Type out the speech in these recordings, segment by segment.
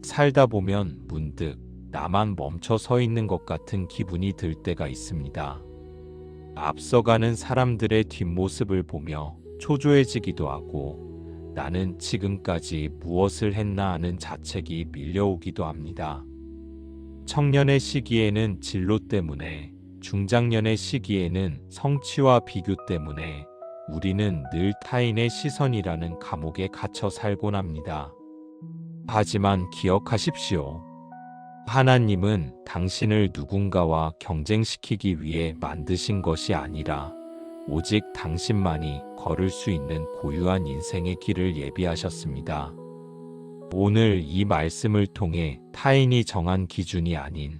살다 보면 문득 나만 멈춰 서 있는 것 같은 기분이 들 때가 있습니다. 앞서가는 사람들의 뒷모습을 보며 초조해지기도 하고 나는 지금까지 무엇을 했나 하는 자책이 밀려오기도 합니다. 청년의 시기에는 진로 때문에, 중장년의 시기에는 성취와 비교 때문에 우리는 늘 타인의 시선이라는 감옥에 갇혀 살곤 합니다. 하지만 기억하십시오. 하나님은 당신을 누군가와 경쟁시키기 위해 만드신 것이 아니라 오직 당신만이 걸을 수 있는 고유한 인생의 길을 예비하셨습니다. 오늘 이 말씀을 통해 타인이 정한 기준이 아닌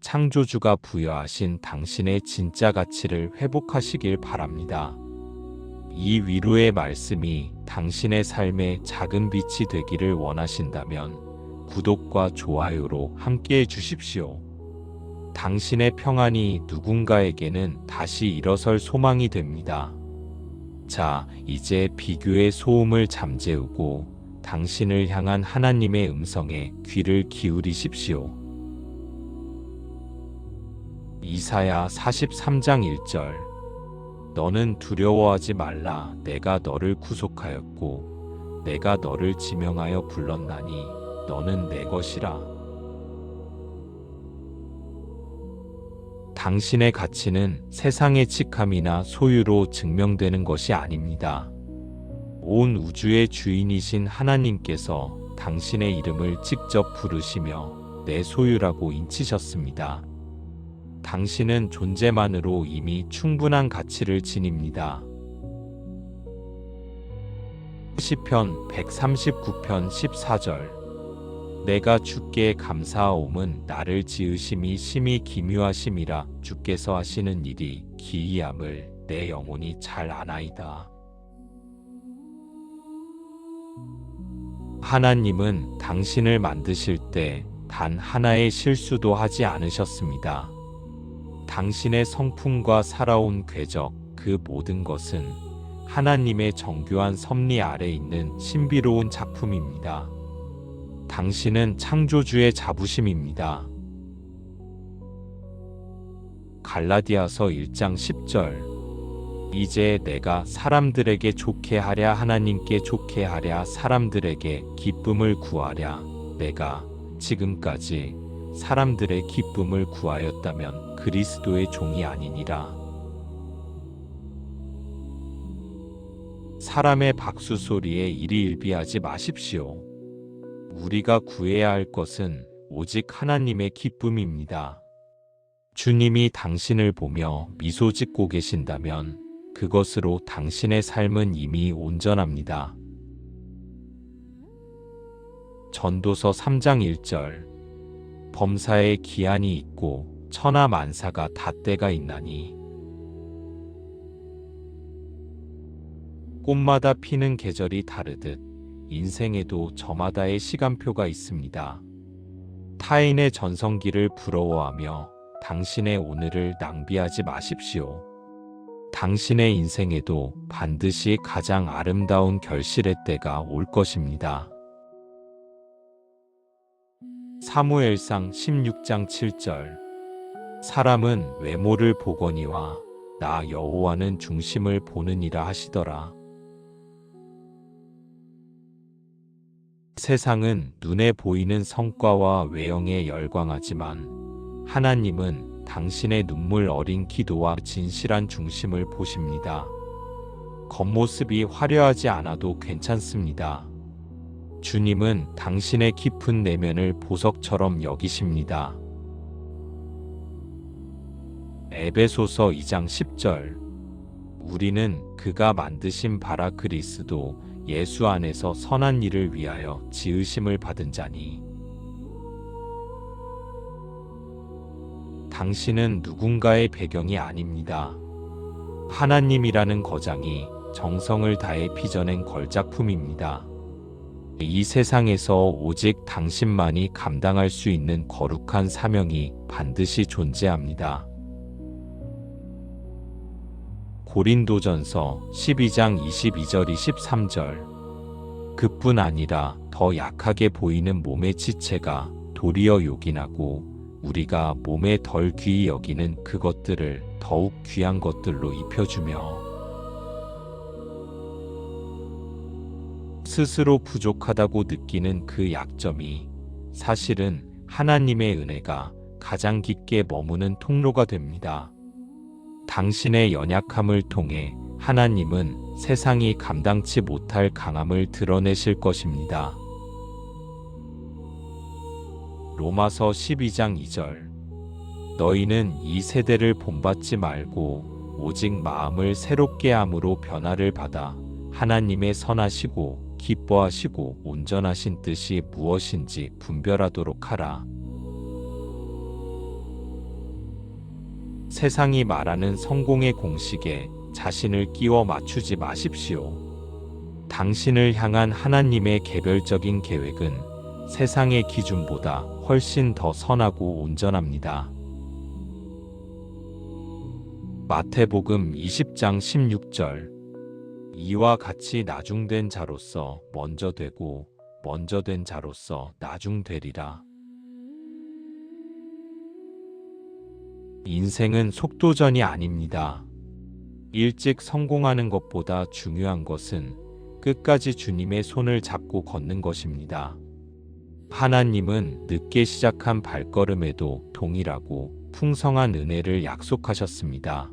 창조주가 부여하신 당신의 진짜 가치를 회복하시길 바랍니다. 이 위로의 말씀이 당신의 삶의 작은 빛이 되기를 원하신다면 구독과 좋아요로 함께해 주십시오. 당신의 평안이 누군가에게는 다시 일어설 소망이 됩니다. 자, 이제 비교의 소음을 잠재우고 당신을 향한 하나님의 음성에 귀를 기울이십시오. 이사야 43장 1절. 너는 두려워하지 말라. 내가 너를 구속하였고 내가 너를 지명하여 불렀나니 너는 내 것이라. 당신의 가치는 세상의 직함이나 소유로 증명되는 것이 아닙니다. 온 우주의 주인이신 하나님께서 당신의 이름을 직접 부르시며 내 소유라고 인치셨습니다. 당신은 존재만으로 이미 충분한 가치를 지닙니다. 시편 139편 14절. 내가 주께 감사하옴은 나를 지으심이 심히 기묘하심이라. 주께서 하시는 일이 기이함을 내 영혼이 잘 아나이다. 하나님은 당신을 만드실 때 단 하나의 실수도 하지 않으셨습니다. 당신의 성품과 살아온 궤적, 그 모든 것은 하나님의 정교한 섭리 아래 있는 신비로운 작품입니다. 당신은 창조주의 자부심입니다. 갈라디아서 1장 10절. 이제 내가 사람들에게 좋게 하랴 하나님께 좋게 하랴 사람들에게 기쁨을 구하랴. 내가 지금까지 사람들의 기쁨을 구하였다면 그리스도의 종이 아니니라. 사람의 박수 소리에 일희일비하지 마십시오. 우리가 구해야 할 것은 오직 하나님의 기쁨입니다. 주님이 당신을 보며 미소 짓고 계신다면 그것으로 당신의 삶은 이미 온전합니다. 전도서 3장 1절. 범사에 기한이 있고 천하 만사가 닷때가 있나니 꽃마다 피는 계절이 다르듯 인생에도 저마다의 시간표가 있습니다. 타인의 전성기를 부러워하며 당신의 오늘을 낭비하지 마십시오. 당신의 인생에도 반드시 가장 아름다운 결실의 때가 올 것입니다. 사무엘상 16장 7절. 사람은 외모를 보거니와 나 여호와는 중심을 보느니라 하시더라. 세상은 눈에 보이는 성과와 외형에 열광하지만 하나님은 당신의 눈물 어린 기도와 진실한 중심을 보십니다. 겉모습이 화려하지 않아도 괜찮습니다. 주님은 당신의 깊은 내면을 보석처럼 여기십니다. 에베소서 2장 10절. 우리는 그가 만드신 바라 그리스도 예수 안에서 선한 일을 위하여 지으심을 받은 자니. 당신은 누군가의 배경이 아닙니다. 하나님이라는 거장이 정성을 다해 빚어낸 걸작품입니다. 이 세상에서 오직 당신만이 감당할 수 있는 거룩한 사명이 반드시 존재합니다. 고린도전서 12장 22절 23절. 그뿐 아니라 더 약하게 보이는 몸의 지체가 도리어 요긴하고 우리가 몸에 덜 귀히 여기는 그것들을 더욱 귀한 것들로 입혀주며 스스로 부족하다고 느끼는 그 약점이 사실은 하나님의 은혜가 가장 깊게 머무는 통로가 됩니다. 당신의 연약함을 통해 하나님은 세상이 감당치 못할 강함을 드러내실 것입니다. 로마서 12장 2절 너희는 이 세대를 본받지 말고 오직 마음을 새롭게 함으로 변화를 받아 하나님의 선하시고 기뻐하시고 온전하신 뜻이 무엇인지 분별하도록 하라. 세상이 말하는 성공의 공식에 자신을 끼워 맞추지 마십시오. 당신을 향한 하나님의 개별적인 계획은 세상의 기준보다 훨씬 더 선하고 온전합니다. 마태복음 20장 16절 이와 같이 나중된 자로서 먼저 되고 먼저 된 자로서 나중되리라. 인생은 속도전이 아닙니다. 일찍 성공하는 것보다 중요한 것은 끝까지 주님의 손을 잡고 걷는 것입니다. 하나님은 늦게 시작한 발걸음에도 동일하고 풍성한 은혜를 약속하셨습니다.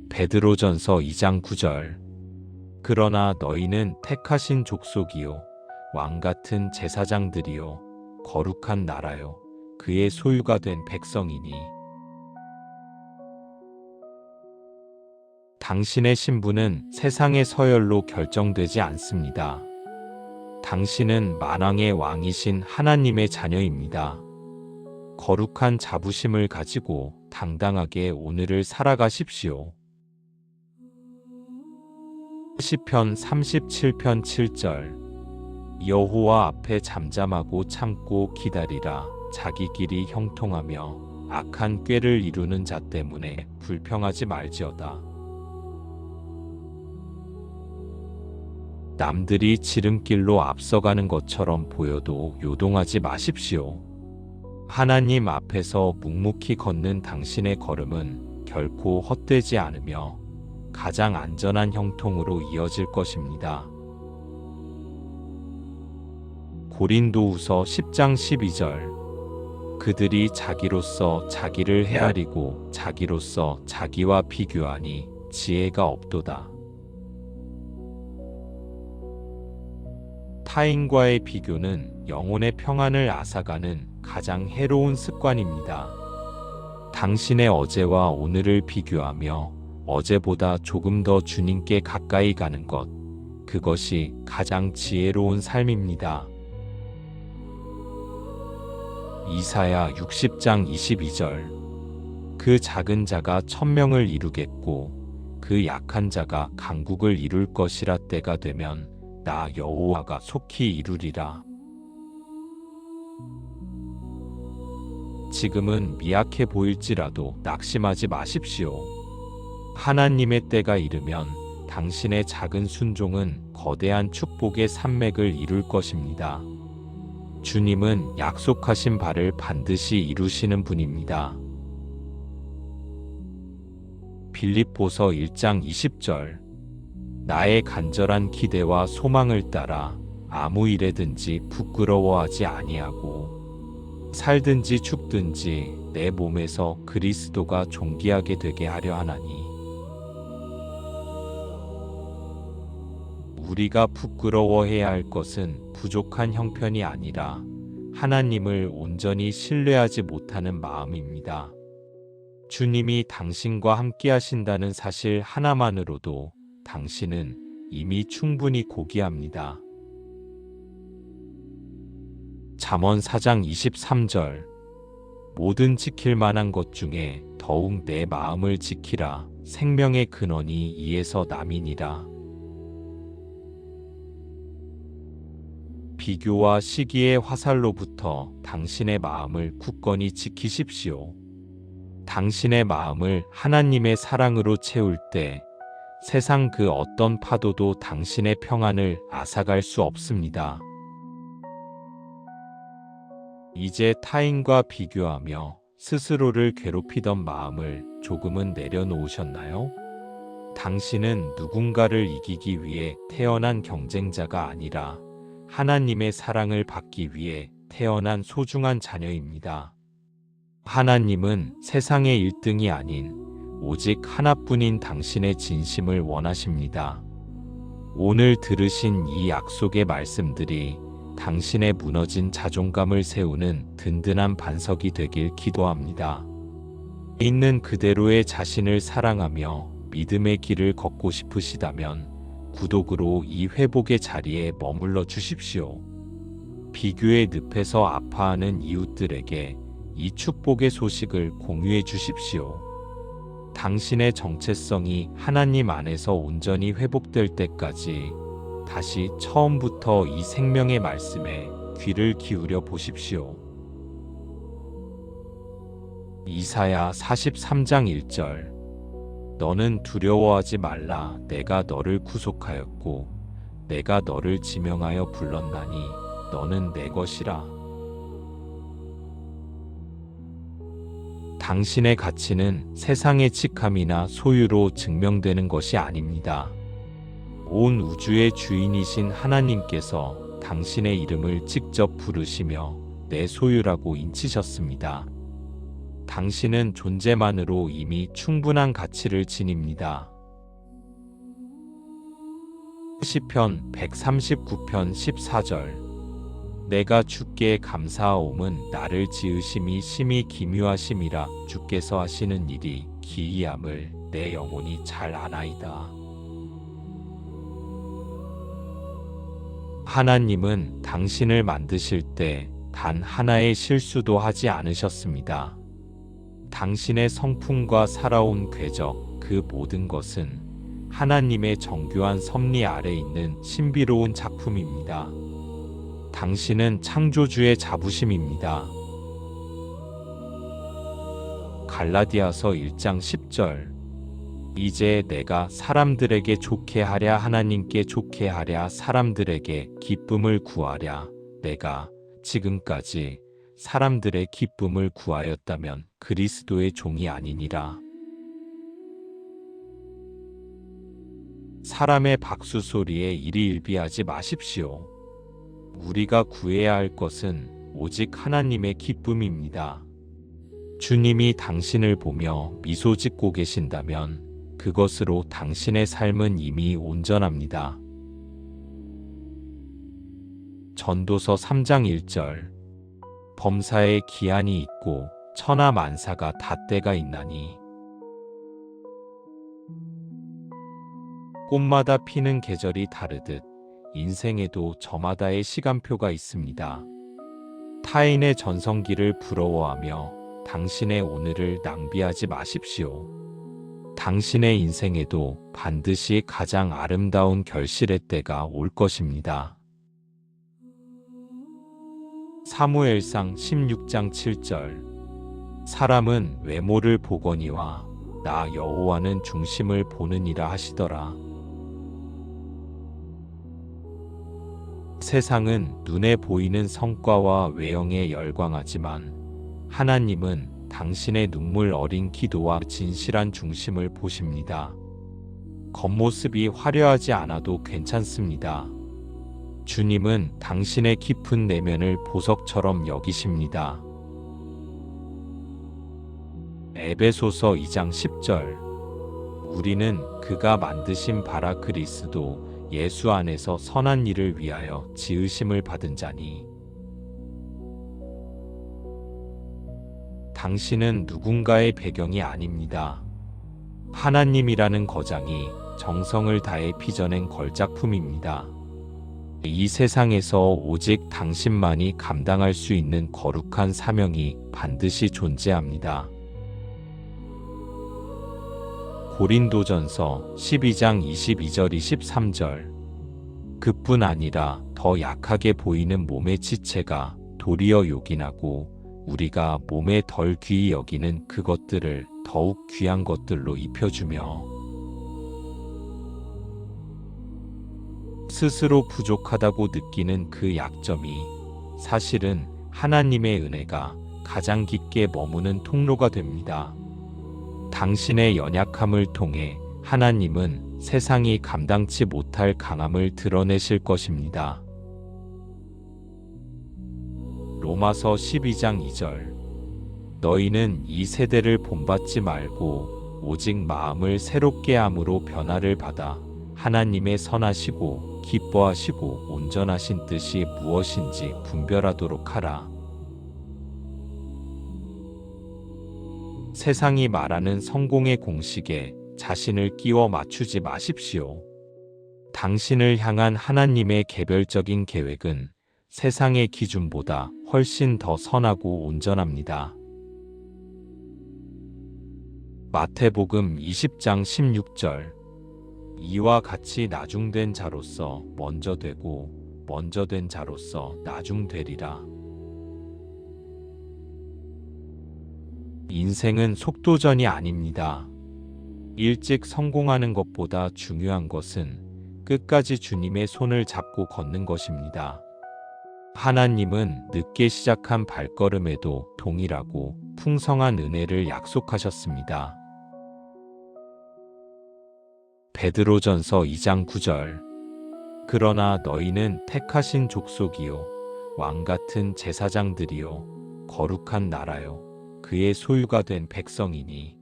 베드로전서 2장 9절 그러나 너희는 택하신 족속이요 왕같은 제사장들이요 거룩한 나라요 그의 소유가 된 백성이니 당신의 신분은 세상의 서열로 결정되지 않습니다. 당신은 만왕의 왕이신 하나님의 자녀입니다. 거룩한 자부심을 가지고 당당하게 오늘을 살아가십시오. 시편 37편 7절 여호와 앞에 잠잠하고 참고 기다리라. 자기 길이 형통하며 악한 꾀를 이루는 자 때문에 불평하지 말지어다. 남들이 지름길로 앞서가는 것처럼 보여도 요동하지 마십시오. 하나님 앞에서 묵묵히 걷는 당신의 걸음은 결코 헛되지 않으며 가장 안전한 형통으로 이어질 것입니다. 고린도후서 10장 12절 그들이 자기로서 자기를 헤아리고 자기로서 자기와 비교하니 지혜가 없도다. 타인과의 비교는 영혼의 평안을 앗아가는 가장 해로운 습관입니다. 당신의 어제와 오늘을 비교하며 어제보다 조금 더 주님께 가까이 가는 것, 그것이 가장 지혜로운 삶입니다. 이사야 60장 22절 그 작은 자가 천명을 이루겠고 그 약한 자가 강국을 이룰 것이라. 때가 되면 나 여호와가 속히 이루리라. 지금은 미약해 보일지라도 낙심하지 마십시오. 하나님의 때가 이르면 당신의 작은 순종은 거대한 축복의 산맥을 이룰 것입니다. 주님은 약속하신 바를 반드시 이루시는 분입니다. 빌립보서 1장 20절 나의 간절한 기대와 소망을 따라 아무 일에든지 부끄러워하지 아니하고 살든지 죽든지 내 몸에서 그리스도가 존귀하게 되게 하려 하나니 우리가 부끄러워해야 할 것은 부족한 형편이 아니라 하나님을 온전히 신뢰하지 못하는 마음입니다. 주님이 당신과 함께 하신다는 사실 하나만으로도 당신은 이미 충분히 고귀합니다. 잠언 4장 23절 모든 지킬 만한 것 중에 더욱 내 마음을 지키라. 생명의 근원이 이에서 남이니라. 비교와 시기의 화살로부터 당신의 마음을 굳건히 지키십시오. 당신의 마음을 하나님의 사랑으로 채울 때 세상 그 어떤 파도도 당신의 평안을 앗아갈 수 없습니다. 이제 타인과 비교하며 스스로를 괴롭히던 마음을 조금은 내려놓으셨나요? 당신은 누군가를 이기기 위해 태어난 경쟁자가 아니라 하나님의 사랑을 받기 위해 태어난 소중한 자녀입니다. 하나님은 세상의 1등이 아닌 오직 하나뿐인 당신의 진심을 원하십니다. 오늘 들으신 이 약속의 말씀들이 당신의 무너진 자존감을 세우는 든든한 반석이 되길 기도합니다. 있는 그대로의 자신을 사랑하며 믿음의 길을 걷고 싶으시다면 구독으로 이 회복의 자리에 머물러 주십시오. 비교의 늪에서 아파하는 이웃들에게 이 축복의 소식을 공유해 주십시오. 당신의 정체성이 하나님 안에서 온전히 회복될 때까지 다시 처음부터 이 생명의 말씀에 귀를 기울여 보십시오. 이사야 43장 1절. 너는 두려워하지 말라. 내가 너를 구속하였고 내가 너를 지명하여 불렀나니 너는 내 것이라. 당신의 가치는 세상의 직함이나 소유로 증명되는 것이 아닙니다. 온 우주의 주인이신 하나님께서 당신의 이름을 직접 부르시며 내 소유라고 인치셨습니다. 당신은 존재만으로 이미 충분한 가치를 지닙니다. 시편 139편 14절. 내가 주께 감사하옴은 나를 지으심이 심히 기묘하심이라. 주께서 하시는 일이 기이함을 내 영혼이 잘 아나이다. 하나님은 당신을 만드실 때 단 하나의 실수도 하지 않으셨습니다. 당신의 성품과 살아온 궤적, 그 모든 것은 하나님의 정교한 섭리 아래 있는 신비로운 작품입니다. 당신은 창조주의 자부심입니다. 갈라디아서 1장 10절. 이제 내가 사람들에게 좋게 하랴 하나님께 좋게 하랴 사람들에게 기쁨을 구하랴. 내가 지금까지 사람들의 기쁨을 구하였다면 그리스도의 종이 아니니라. 사람의 박수 소리에 일희일비하지 마십시오. 우리가 구해야 할 것은 오직 하나님의 기쁨입니다. 주님이 당신을 보며 미소 짓고 계신다면 그것으로 당신의 삶은 이미 온전합니다. 전도서 3장 1절. 범사에 기한이 있고 천하 만사가 닷때가 있나니 꽃마다 피는 계절이 다르듯 인생에도 저마다의 시간표가 있습니다. 타인의 전성기를 부러워하며 당신의 오늘을 낭비하지 마십시오. 당신의 인생에도 반드시 가장 아름다운 결실의 때가 올 것입니다. 사무엘상 16장 7절. 사람은 외모를 보거니와 나 여호와는 중심을 보느니라 하시더라. 세상은 눈에 보이는 성과와 외형에 열광하지만 하나님은 당신의 눈물 어린 기도와 진실한 중심을 보십니다. 겉모습이 화려하지 않아도 괜찮습니다. 주님은 당신의 깊은 내면을 보석처럼 여기십니다. 에베소서 2장 10절. 우리는 그가 만드신 바라 그리스도 예수 안에서 선한 일을 위하여 지으심을 받은 자니. 당신은 누군가의 배경이 아닙니다. 하나님이라는 거장이 정성을 다해 빚어낸 걸작품입니다. 이 세상에서 오직 당신만이 감당할 수 있는 거룩한 사명이 반드시 존재합니다. 고린도전서 12장 22절 23절. 그뿐 아니라 더 약하게 보이는 몸의 지체가 도리어 요긴하고 우리가 몸에 덜 귀히 여기는 그것들을 더욱 귀한 것들로 입혀주며 스스로 부족하다고 느끼는 그 약점이 사실은 하나님의 은혜가 가장 깊게 머무는 통로가 됩니다. 당신의 연약함을 통해 하나님은 세상이 감당치 못할 강함을 드러내실 것입니다. 로마서 12장 2절. 너희는 이 세대를 본받지 말고 오직 마음을 새롭게 함으로 변화를 받아 하나님의 선하시고 기뻐하시고 온전하신 뜻이 무엇인지 분별하도록 하라. 세상이 말하는 성공의 공식에 자신을 끼워 맞추지 마십시오. 당신을 향한 하나님의 개별적인 계획은 세상의 기준보다 훨씬 더 선하고 온전합니다. 마태복음 20장 16절. 이와 같이 나중된 자로서 먼저 되고 먼저 된 자로서 나중되리라. 인생은 속도전이 아닙니다. 일찍 성공하는 것보다 중요한 것은 끝까지 주님의 손을 잡고 걷는 것입니다. 하나님은 늦게 시작한 발걸음에도 동일하고 풍성한 은혜를 약속하셨습니다. 베드로전서 2장 9절. 그러나 너희는 택하신 족속이요 왕같은 제사장들이요 거룩한 나라요 그의 소유가 된 백성이니.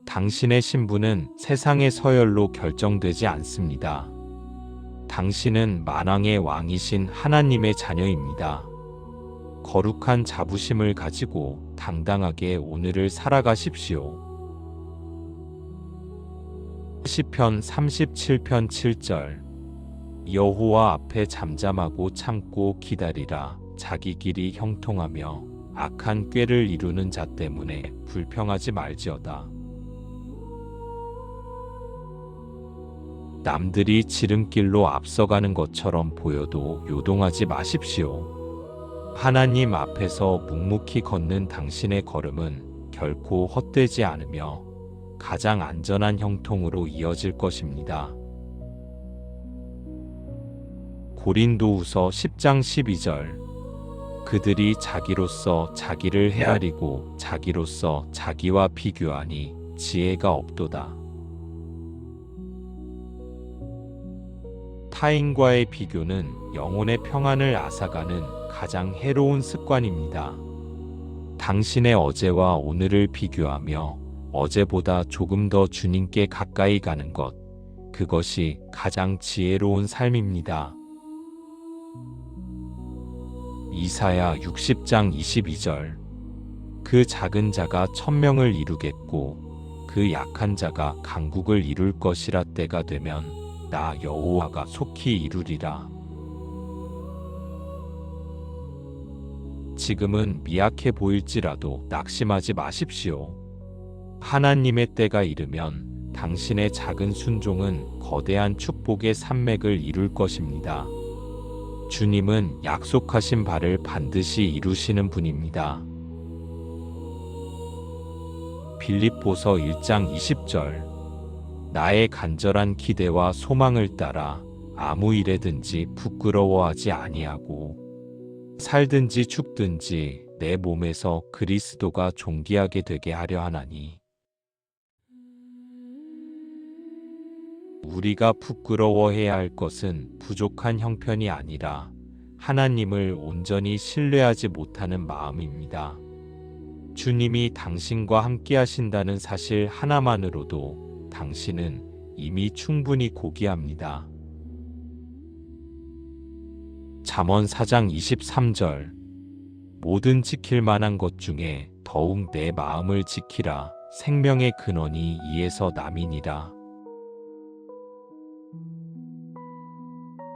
당신의 신분은 세상의 서열로 결정되지 않습니다. 당신은 만왕의 왕이신 하나님의 자녀입니다. 거룩한 자부심을 가지고 당당하게 오늘을 살아가십시오. 시편 37편 7절. 여호와 앞에 잠잠하고 참고 기다리라. 자기 길이 형통하며 악한 꾀를 이루는 자 때문에 불평하지 말지어다. 남들이 지름길로 앞서가는 것처럼 보여도 요동하지 마십시오. 하나님 앞에서 묵묵히 걷는 당신의 걸음은 결코 헛되지 않으며 가장 안전한 형통으로 이어질 것입니다. 고린도후서 10장 12절. 그들이 자기로서 자기를 헤아리고 자기로서 자기와 비교하니 지혜가 없도다. 타인과의 비교는 영혼의 평안을 앗아가는 가장 해로운 습관입니다. 당신의 어제와 오늘을 비교하며 어제보다 조금 더 주님께 가까이 가는 것, 그것이 가장 지혜로운 삶입니다. 이사야 60장 22절. 그 작은 자가 천명을 이루겠고 그 약한 자가 강국을 이룰 것이라. 때가 되면 나 여호와가 속히 이루리라. 지금은 미약해 보일지라도 낙심하지 마십시오. 하나님의 때가 이르면 당신의 작은 순종은 거대한 축복의 산맥을 이룰 것입니다. 주님은 약속하신 바를 반드시 이루시는 분입니다. 빌립보서 1장 20절. 나의 간절한 기대와 소망을 따라 아무 일에든지 부끄러워하지 아니하고 살든지 죽든지 내 몸에서 그리스도가 존귀하게 되게 하려 하나니. 우리가 부끄러워해야 할 것은 부족한 형편이 아니라 하나님을 온전히 신뢰하지 못하는 마음입니다. 주님이 당신과 함께 하신다는 사실 하나만으로도 당신은 이미 충분히 고귀합니다. 잠언 4장 23절. 모든 지킬 만한 것 중에 더욱 내 마음을 지키라. 생명의 근원이 이에서 남이니라.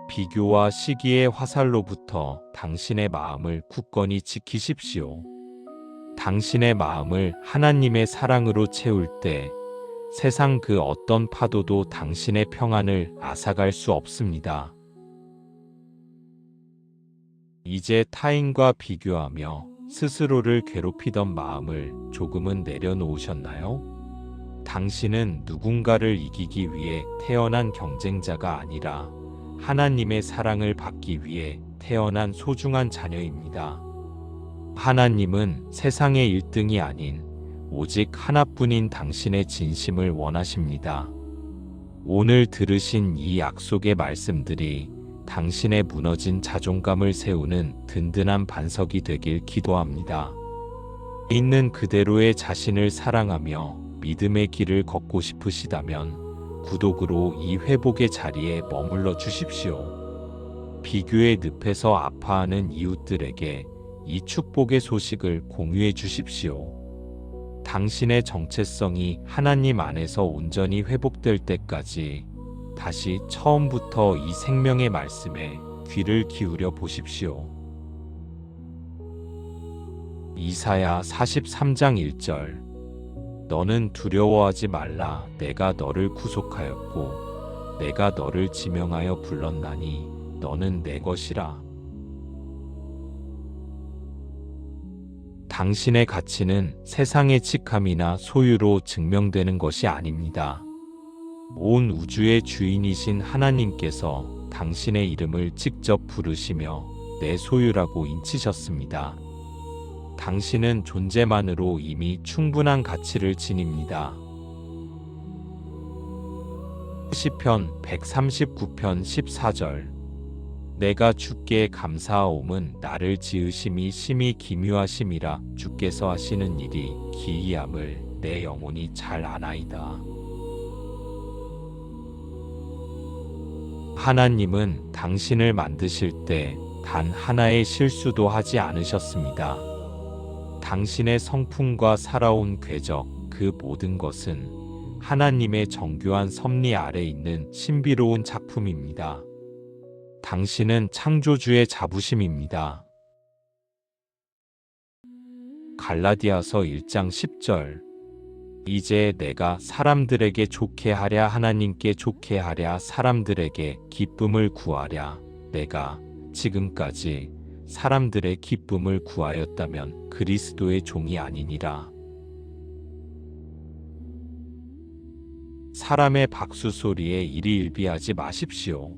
비교와 시기의 화살로부터 당신의 마음을 굳건히 지키십시오. 당신의 마음을 하나님의 사랑으로 채울 때 세상 그 어떤 파도도 당신의 평안을 앗아갈 수 없습니다. 이제 타인과 비교하며 스스로를 괴롭히던 마음을 조금은 내려놓으셨나요? 당신은 누군가를 이기기 위해 태어난 경쟁자가 아니라 하나님의 사랑을 받기 위해 태어난 소중한 자녀입니다. 하나님은 세상의 1등이 아닌 오직 하나뿐인 당신의 진심을 원하십니다. 오늘 들으신 이 약속의 말씀들이 당신의 무너진 자존감을 세우는 든든한 반석이 되길 기도합니다. 있는 그대로의 자신을 사랑하며 믿음의 길을 걷고 싶으시다면 구독으로 이 회복의 자리에 머물러 주십시오. 비교의 늪에서 아파하는 이웃들에게 이 축복의 소식을 공유해 주십시오. 당신의 정체성이 하나님 안에서 온전히 회복될 때까지 다시 처음부터 이 생명의 말씀에 귀를 기울여 보십시오. 이사야 43장 1절. 너는 두려워하지 말라. 내가 너를 구속하였고 내가 너를 지명하여 불렀나니 너는 내 것이라. 당신의 가치는 세상의 직함이나 소유로 증명되는 것이 아닙니다. 온 우주의 주인이신 하나님께서 당신의 이름을 직접 부르시며 내 소유라고 인치셨습니다. 당신은 존재만으로 이미 충분한 가치를 지닙니다. 시편 139편 14절. 내가 주께 감사하옴은 나를 지으심이 심히 기묘하심이라. 주께서 하시는 일이 기이함을 내 영혼이 잘 아나이다. 하나님은 당신을 만드실 때 단 하나의 실수도 하지 않으셨습니다. 당신의 성품과 살아온 궤적, 그 모든 것은 하나님의 정교한 섭리 아래 있는 신비로운 작품입니다. 당신은 창조주의 자부심입니다. 갈라디아서 1장 10절. 이제 내가 사람들에게 좋게 하랴 하나님께 좋게 하랴 사람들에게 기쁨을 구하랴. 내가 지금까지 사람들의 기쁨을 구하였다면 그리스도의 종이 아니니라. 사람의 박수 소리에 일희일비하지 마십시오.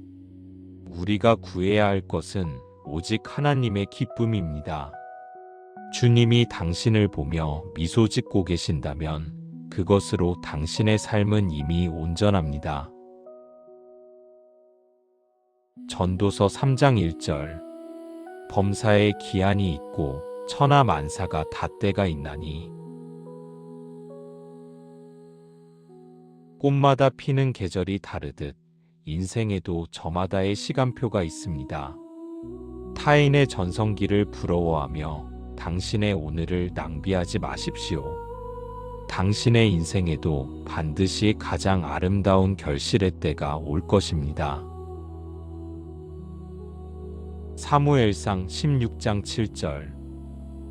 우리가 구해야 할 것은 오직 하나님의 기쁨입니다. 주님이 당신을 보며 미소 짓고 계신다면 그것으로 당신의 삶은 이미 온전합니다. 전도서 3장 1절. 범사에 기한이 있고 천하 만사가 다 때가 있나니 꽃마다 피는 계절이 다르듯 인생에도 저마다의 시간표가 있습니다. 타인의 전성기를 부러워하며 당신의 오늘을 낭비하지 마십시오. 당신의 인생에도 반드시 가장 아름다운 결실의 때가 올 것입니다. 사무엘상 16장 7절.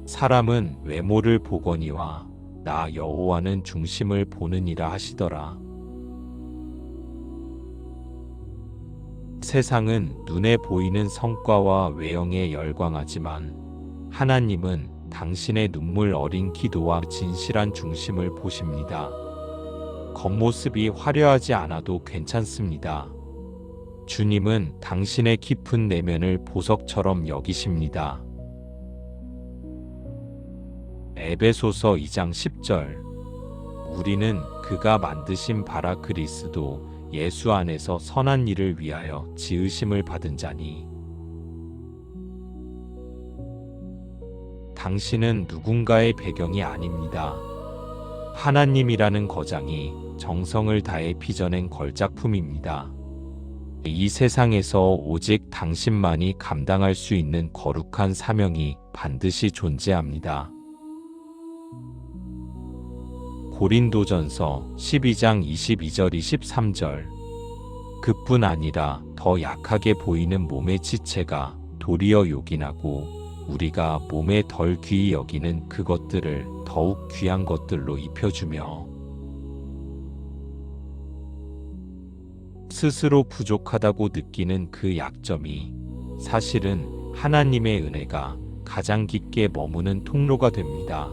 사람은 외모를 보거니와 나 여호와는 중심을 보느니라 하시더라. 세상은 눈에 보이는 성과와 외형에 열광하지만 하나님은 당신의 눈물 어린 기도와 진실한 중심을 보십니다. 겉모습이 화려하지 않아도 괜찮습니다. 주님은 당신의 깊은 내면을 보석처럼 여기십니다. 에베소서 2장 10절. 우리는 그가 만드신 바라 그리스도 예수 안에서 선한 일을 위하여 지으심을 받은 자니. 당신은 누군가의 배경이 아닙니다. 하나님이라는 거장이 정성을 다해 빚어낸 걸작품입니다. 이 세상에서 오직 당신만이 감당할 수 있는 거룩한 사명이 반드시 존재합니다. 고린도전서 12장 22절 23절. 그뿐 아니라 더 약하게 보이는 몸의 지체가 도리어 요긴하고 우리가 몸에 덜 귀히 여기는 그것들을 더욱 귀한 것들로 입혀주며 스스로 부족하다고 느끼는 그 약점이 사실은 하나님의 은혜가 가장 깊게 머무는 통로가 됩니다.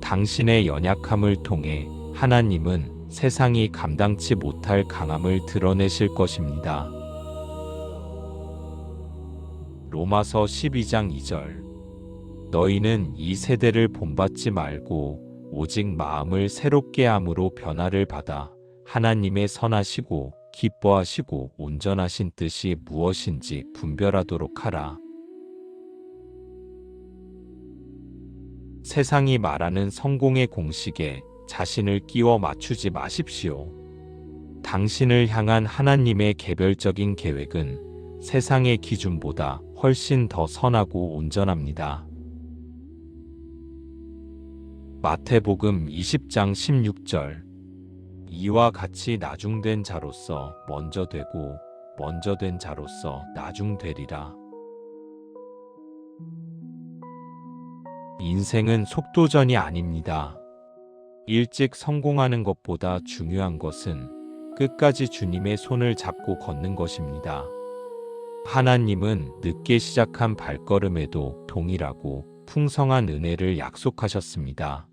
당신의 연약함을 통해 하나님은 세상이 감당치 못할 강함을 드러내실 것입니다. 로마서 12장 2절. 너희는 이 세대를 본받지 말고 오직 마음을 새롭게 함으로 변화를 받아 하나님의 선하시고 기뻐하시고 온전하신 뜻이 무엇인지 분별하도록 하라. 세상이 말하는 성공의 공식에 자신을 끼워 맞추지 마십시오. 당신을 향한 하나님의 개별적인 계획은 세상의 기준보다 훨씬 더 선하고 온전합니다. 마태복음 20장 16절. 이와 같이 나중된 자로서 먼저 되고 먼저 된 자로서 나중되리라. 인생은 속도전이 아닙니다. 일찍 성공하는 것보다 중요한 것은 끝까지 주님의 손을 잡고 걷는 것입니다. 하나님은 늦게 시작한 발걸음에도 동일하고 풍성한 은혜를 약속하셨습니다.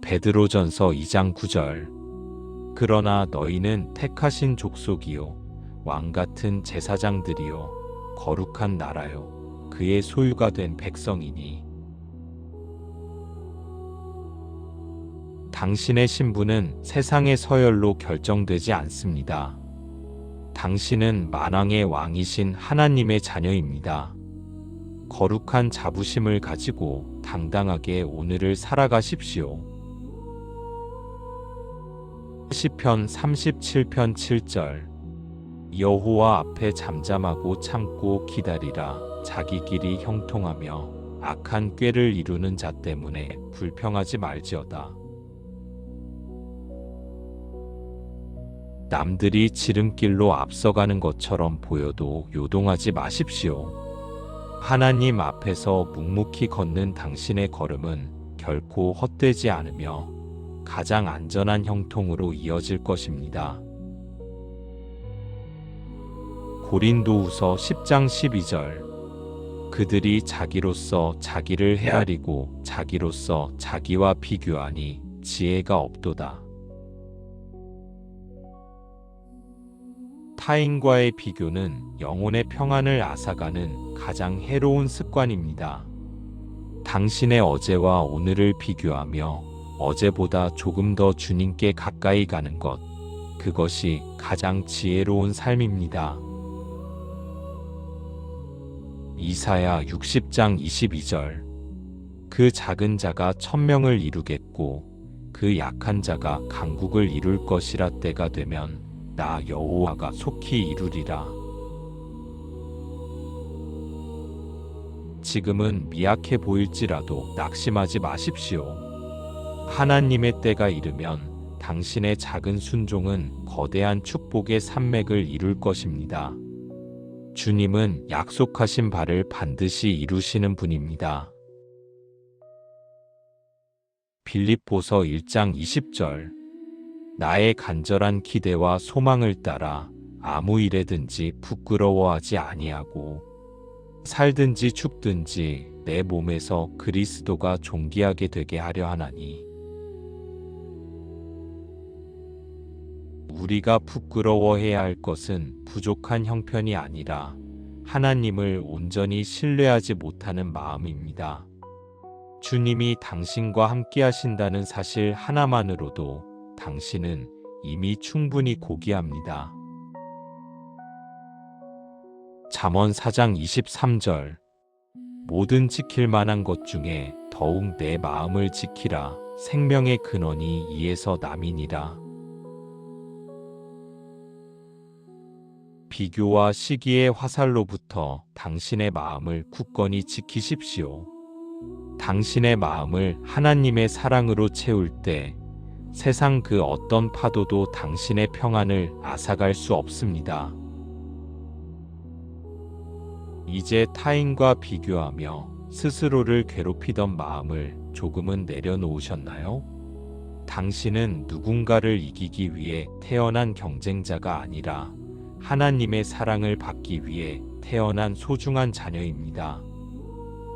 베드로전서 2장 9절. 그러나 너희는 택하신 족속이요 왕같은 제사장들이요 거룩한 나라요 그의 소유가 된 백성이니. 당신의 신분은 세상의 서열로 결정되지 않습니다. 당신은 만왕의 왕이신 하나님의 자녀입니다. 거룩한 자부심을 가지고 당당하게 오늘을 살아가십시오. 시편 37편 7절. 여호와 앞에 잠잠하고 참고 기다리라. 자기 길이 형통하며 악한 꾀를 이루는 자 때문에 불평하지 말지어다. 남들이 지름길로 앞서가는 것처럼 보여도 요동하지 마십시오. 하나님 앞에서 묵묵히 걷는 당신의 걸음은 결코 헛되지 않으며 가장 안전한 형통으로 이어질 것입니다. 고린도후서 10장 12절. 그들이 자기로서 자기를 헤아리고 자기로서 자기와 비교하니 지혜가 없도다. 타인과의 비교는 영혼의 평안을 앗아가는 가장 해로운 습관입니다. 당신의 어제와 오늘을 비교하며 어제보다 조금 더 주님께 가까이 가는 것, 그것이 가장 지혜로운 삶입니다. 이사야 60장 22절. 그 작은 자가 천명을 이루겠고 그 약한 자가 강국을 이룰 것이라. 때가 되면 나 여호와가 속히 이루리라. 지금은 미약해 보일지라도 낙심하지 마십시오. 하나님의 때가 이르면 당신의 작은 순종은 거대한 축복의 산맥을 이룰 것입니다. 주님은 약속하신 바를 반드시 이루시는 분입니다. 빌립보서 1장 20절. 나의 간절한 기대와 소망을 따라 아무 일에든지 부끄러워하지 아니하고 살든지 죽든지 내 몸에서 그리스도가 존귀하게 되게 하려 하나니. 우리가 부끄러워해야 할 것은 부족한 형편이 아니라 하나님을 온전히 신뢰하지 못하는 마음입니다. 주님이 당신과 함께 하신다는 사실 하나만으로도 당신은 이미 충분히 고귀합니다. 잠언 4장 23절. 모든 지킬 만한 것 중에 더욱 내 마음을 지키라. 생명의 근원이 이에서 남이니라. 비교와 시기의 화살로부터 당신의 마음을 굳건히 지키십시오. 당신의 마음을 하나님의 사랑으로 채울 때 세상 그 어떤 파도도 당신의 평안을 앗아갈 수 없습니다. 이제 타인과 비교하며 스스로를 괴롭히던 마음을 조금은 내려놓으셨나요? 당신은 누군가를 이기기 위해 태어난 경쟁자가 아니라 하나님의 사랑을 받기 위해 태어난 소중한 자녀입니다.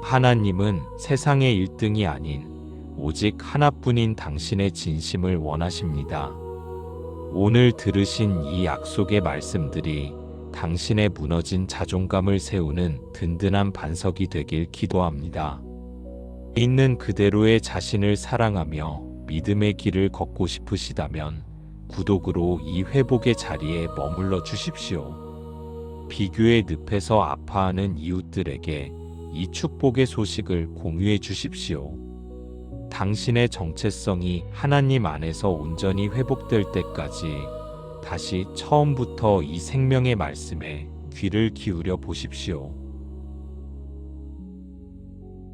하나님은 세상의 1등이 아닌 오직 하나뿐인 당신의 진심을 원하십니다. 오늘 들으신 이 약속의 말씀들이 당신의 무너진 자존감을 세우는 든든한 반석이 되길 기도합니다. 있는 그대로의 자신을 사랑하며 믿음의 길을 걷고 싶으시다면 구독으로 이 회복의 자리에 머물러 주십시오. 비교의 늪에서 아파하는 이웃들에게 이 축복의 소식을 공유해 주십시오. 당신의 정체성이 하나님 안에서 온전히 회복될 때까지 다시 처음부터 이 생명의 말씀에 귀를 기울여 보십시오.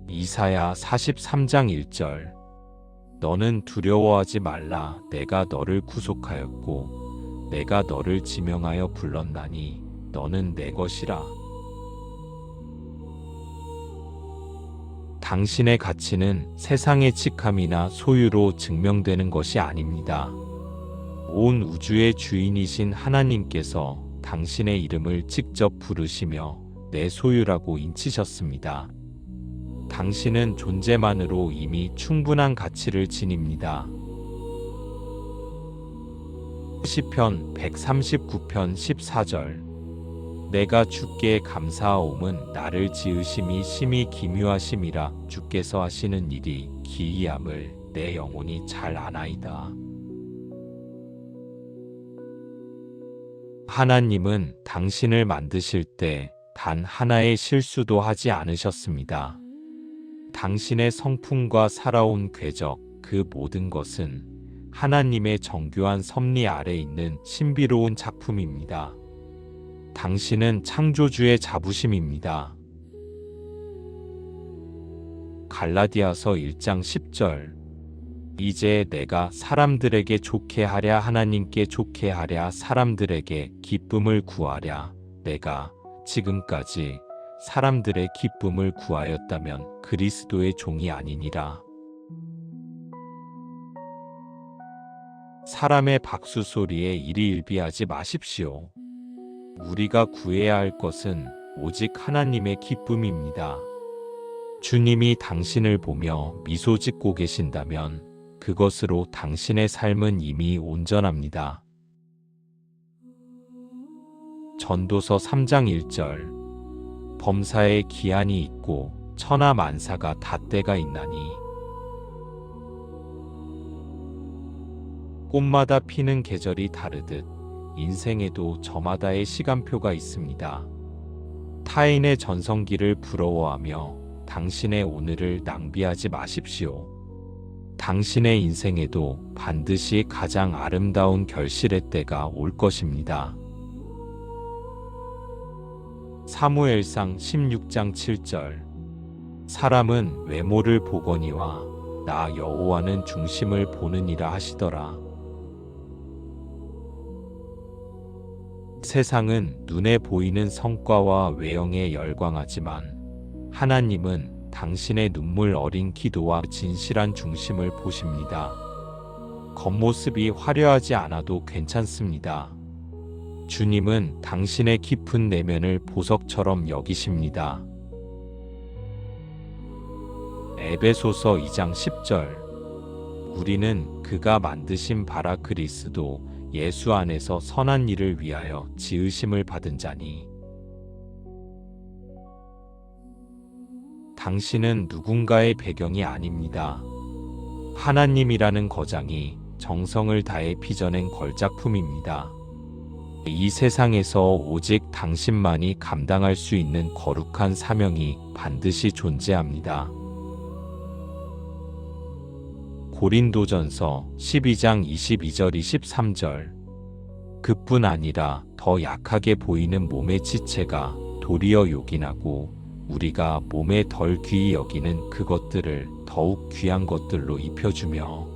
이사야 43장 1절. 너는 두려워하지 말라. 내가 너를 구속하였고 내가 너를 지명하여 불렀나니 너는 내 것이라. 당신의 가치는 세상의 직함이나 소유로 증명되는 것이 아닙니다. 온 우주의 주인이신 하나님께서 당신의 이름을 직접 부르시며 내 소유라고 인치셨습니다. 당신은 존재만으로 이미 충분한 가치를 지닙니다. 시편 139편 14절. 내가 주께 감사하옴은 나를 지으심이 심히 기묘하심이라. 주께서 하시는 일이 기이함을 내 영혼이 잘 아나이다. 하나님은 당신을 만드실 때 단 하나의 실수도 하지 않으셨습니다. 당신의 성품과 살아온 궤적, 그 모든 것은 하나님의 정교한 섭리 아래 있는 신비로운 작품입니다. 당신은 창조주의 자부심입니다. 갈라디아서 1장 10절. 이제 내가 사람들에게 좋게 하랴 하나님께 좋게 하랴 사람들에게 기쁨을 구하랴. 내가 지금까지 사람들의 기쁨을 구하였다면 그리스도의 종이 아니니라. 사람의 박수 소리에 일희일비하지 마십시오. 우리가 구해야 할 것은 오직 하나님의 기쁨입니다. 주님이 당신을 보며 미소 짓고 계신다면 그것으로 당신의 삶은 이미 온전합니다. 전도서 3장 1절. 범사에 기한이 있고 천하 만사가 다 때가 있나니 꽃마다 피는 계절이 다르듯 인생에도 저마다의 시간표가 있습니다. 타인의 전성기를 부러워하며 당신의 오늘을 낭비하지 마십시오. 당신의 인생에도 반드시 가장 아름다운 결실의 때가 올 것입니다. 사무엘상 16장 7절. 사람은 외모를 보거니와 나 여호와는 중심을 보느니라 하시더라. 세상은 눈에 보이는 성과와 외형에 열광하지만 하나님은 당신의 눈물 어린 기도와 진실한 중심을 보십니다. 겉모습이 화려하지 않아도 괜찮습니다. 주님은 당신의 깊은 내면을 보석처럼 여기십니다. 에베소서 2장 10절. 우리는 그가 만드신 바라 그리스도 예수 안에서 선한 일을 위하여 지으심을 받은 자니. 당신은 누군가의 배경이 아닙니다. 하나님이라는 거장이 정성을 다해 빚어낸 걸작품입니다. 이 세상에서 오직 당신만이 감당할 수 있는 거룩한 사명이 반드시 존재합니다. 고린도전서 12장 22절 23절. 그뿐 아니라 더 약하게 보이는 몸의 지체가 도리어 요긴하고 우리가 몸에 덜 귀히 여기는 그것들을 더욱 귀한 것들로 입혀주며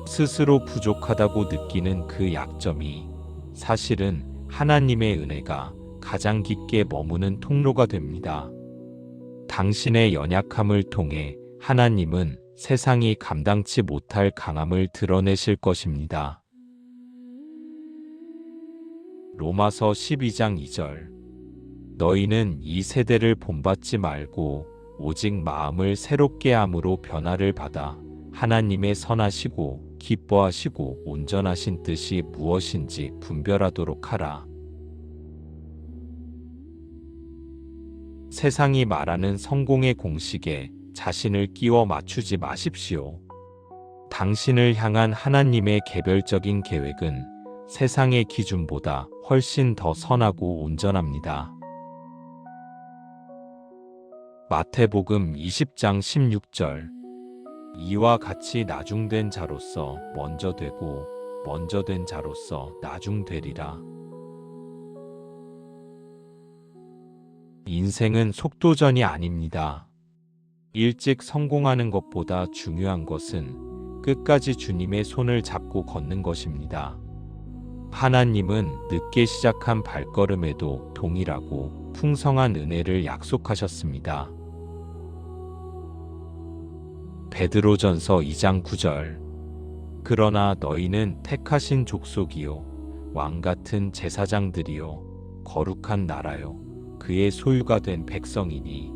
스스로 부족하다고 느끼는 그 약점이 사실은 하나님의 은혜가 가장 깊게 머무는 통로가 됩니다. 당신의 연약함을 통해 하나님은 세상이 감당치 못할 강함을 드러내실 것입니다. 로마서 12장 2절. 너희는 이 세대를 본받지 말고 오직 마음을 새롭게 함으로 변화를 받아 하나님의 선하시고 기뻐하시고 온전하신 뜻이 무엇인지 분별하도록 하라. 세상이 말하는 성공의 공식에 자신을 끼워 맞추지 마십시오. 당신을 향한 하나님의 개별적인 계획은 세상의 기준보다 훨씬 더 선하고 온전합니다. 마태복음 20장 16절. 이와 같이 나중된 자로서 먼저 되고 먼저 된 자로서 나중되리라. 인생은 속도전이 아닙니다. 일찍 성공하는 것보다 중요한 것은 끝까지 주님의 손을 잡고 걷는 것입니다. 하나님은 늦게 시작한 발걸음에도 동일하고 풍성한 은혜를 약속하셨습니다. 베드로전서 2장 9절. 그러나 너희는 택하신 족속이요 왕같은 제사장들이요 거룩한 나라요 그의 소유가 된 백성이니.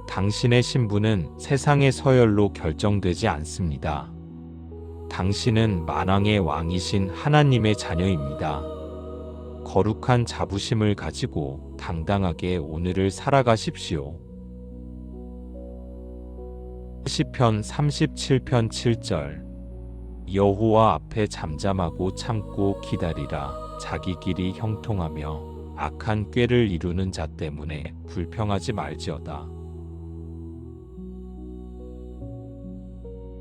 당신의 신분은 세상의 서열로 결정되지 않습니다. 당신은 만왕의 왕이신 하나님의 자녀입니다. 거룩한 자부심을 가지고 당당하게 오늘을 살아가십시오. 시편 37편 7절. 여호와 앞에 잠잠하고 참고 기다리라. 자기 길이 형통하며 악한 꾀를 이루는 자 때문에 불평하지 말지어다.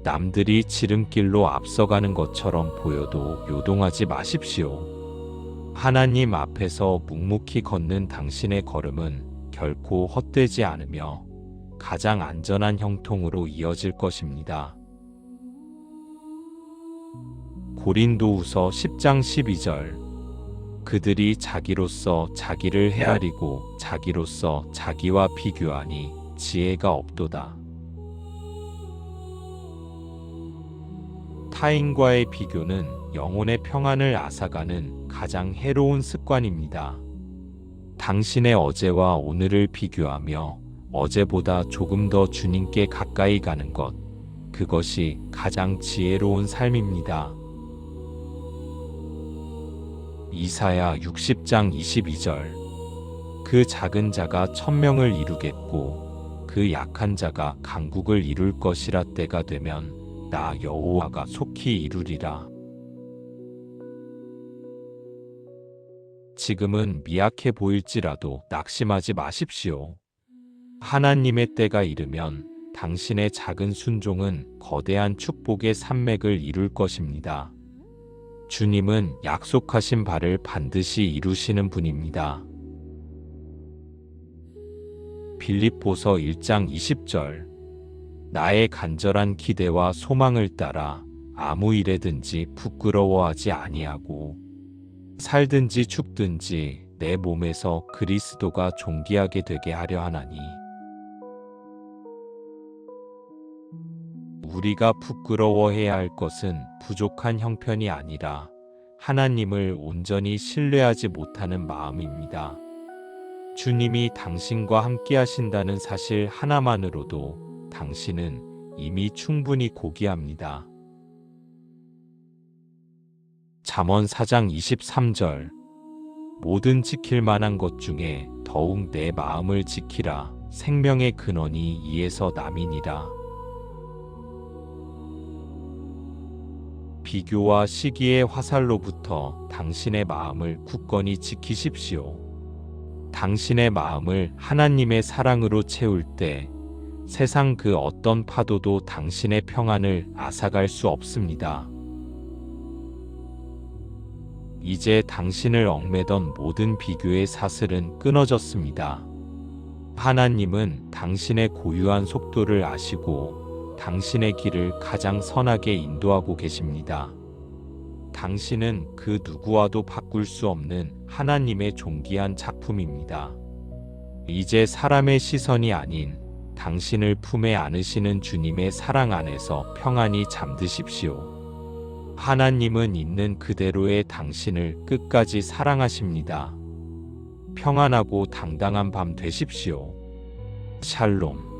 남들이 지름길로 앞서가는 것처럼 보여도 요동하지 마십시오. 하나님 앞에서 묵묵히 걷는 당신의 걸음은 결코 헛되지 않으며 가장 안전한 형통으로 이어질 것입니다. 고린도후서 10장 12절. 그들이 자기로서 자기를 헤아리고 자기로서 자기와 비교하니 지혜가 없도다. 타인과의 비교는 영혼의 평안을 앗아가는 가장 해로운 습관입니다. 당신의 어제와 오늘을 비교하며 어제보다 조금 더 주님께 가까이 가는 것, 그것이 가장 지혜로운 삶입니다. 이사야 60장 22절. 그 작은 자가 천명을 이루겠고 그 약한 자가 강국을 이룰 것이라. 때가 되면 나 여호와가 속히 이루리라. 지금은 미약해 보일지라도 낙심하지 마십시오. 하나님의 때가 이르면 당신의 작은 순종은 거대한 축복의 산맥을 이룰 것입니다. 주님은 약속하신 바를 반드시 이루시는 분입니다. 빌립보서 1장 20절. 나의 간절한 기대와 소망을 따라 아무 일에든지 부끄러워하지 아니하고 살든지 죽든지 내 몸에서 그리스도가 존귀하게 되게 하려 하나니. 우리가 부끄러워해야 할 것은 부족한 형편이 아니라 하나님을 온전히 신뢰하지 못하는 마음입니다. 주님이 당신과 함께 하신다는 사실 하나만으로도 당신은 이미 충분히 고귀합니다. 잠언 4장 23절. 모든 지킬 만한 것 중에 더욱 내 마음을 지키라. 생명의 근원이 이에서 남이니라. 비교와 시기의 화살로부터 당신의 마음을 굳건히 지키십시오. 당신의 마음을 하나님의 사랑으로 채울 때 세상 그 어떤 파도도 당신의 평안을 앗아갈 수 없습니다. 이제 당신을 얽매던 모든 비교의 사슬은 끊어졌습니다. 하나님은 당신의 고유한 속도를 아시고 당신의 길을 가장 선하게 인도하고 계십니다. 당신은 그 누구와도 바꿀 수 없는 하나님의 존귀한 작품입니다. 이제 사람의 시선이 아닌 당신을 품에 안으시는 주님의 사랑 안에서 평안히 잠드십시오. 하나님은 있는 그대로의 당신을 끝까지 사랑하십니다. 평안하고 당당한 밤 되십시오. 샬롬.